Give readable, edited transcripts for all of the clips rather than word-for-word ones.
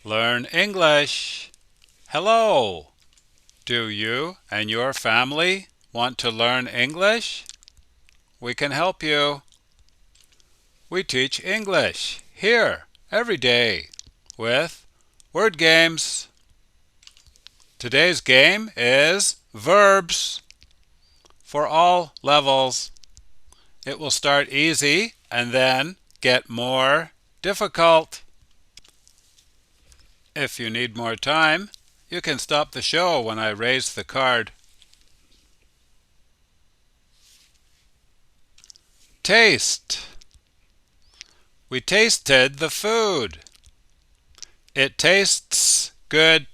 Learn English. Hello. Do you and your family want to learn English? We can help you. We teach English here every day with word games. Today's game is verbs for all levels. It will start easy and then get more difficult. If you need more time, you can stop the show when I raise the card. Taste. We tasted the food. It tastes good.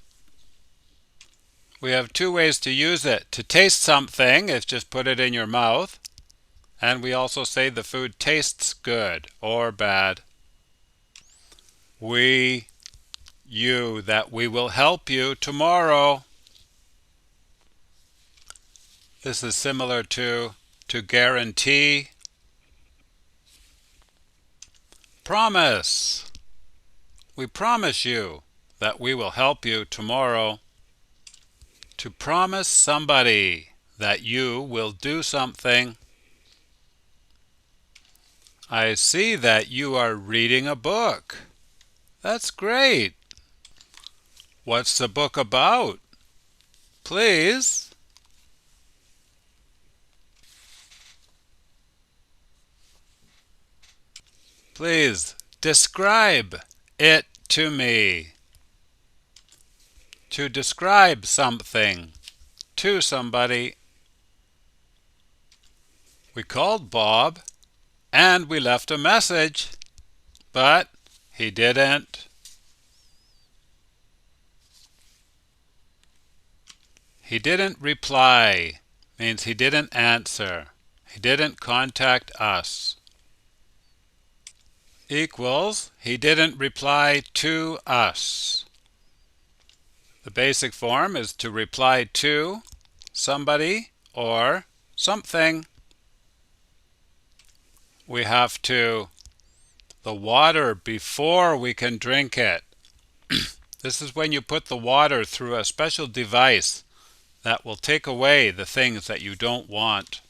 We have two ways to use it. To taste something is just put it in your mouth. And we also say the food tastes good or bad. That we will help you tomorrow. This is similar to guarantee. Promise. We promise you that we will help you tomorrow. To promise somebody that you will do something. I see that you are reading a book. That's great. What's the book about? Please. Please describe it to me. To describe something to somebody. We called Bob and we left a message, but he didn't. He didn't reply, means he didn't answer. He didn't contact us. Equals, he didn't reply to us. The basic form is to reply to somebody or something. We have the water before we can drink it. This is when you put the water through a special device that will take away the things that you don't want.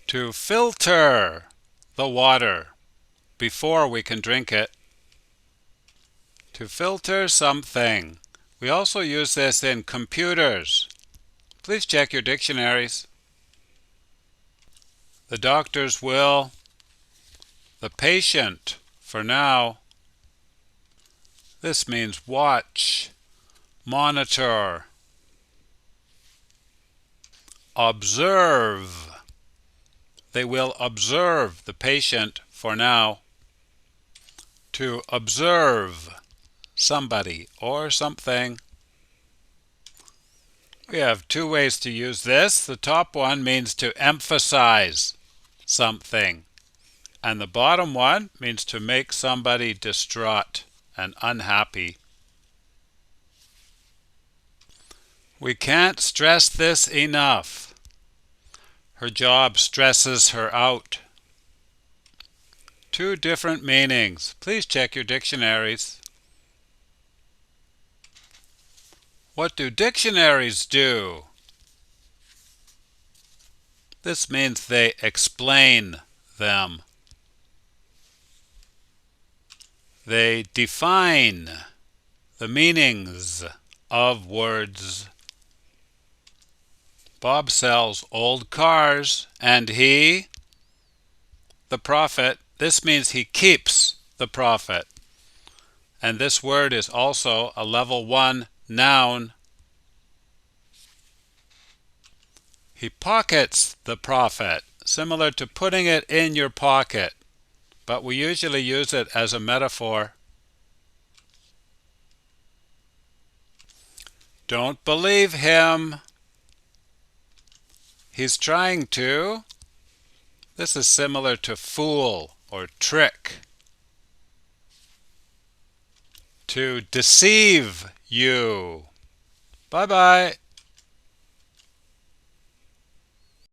To filter the water before we can drink it. To filter something. We also use this in computers. Please check your dictionaries. The doctors will. The patient for now. This means watch, monitor, observe. They will observe the patient for now. To observe somebody or something. We have two ways to use this. The top one means to emphasize something, and the bottom one means to make somebody distraught and unhappy. We can't stress this enough. Her job stresses her out. Two different meanings. Please check your dictionaries. What do dictionaries do? This means they explain them. They define the meanings of words. Bob sells old cars and he, the profit, this means he keeps the profit. And this word is also a level 1 noun. He pockets the profit, similar to putting it in your pocket, but we usually use it as a metaphor. Don't believe him. He's trying to. This is similar to fool or trick. To deceive you. Bye-bye.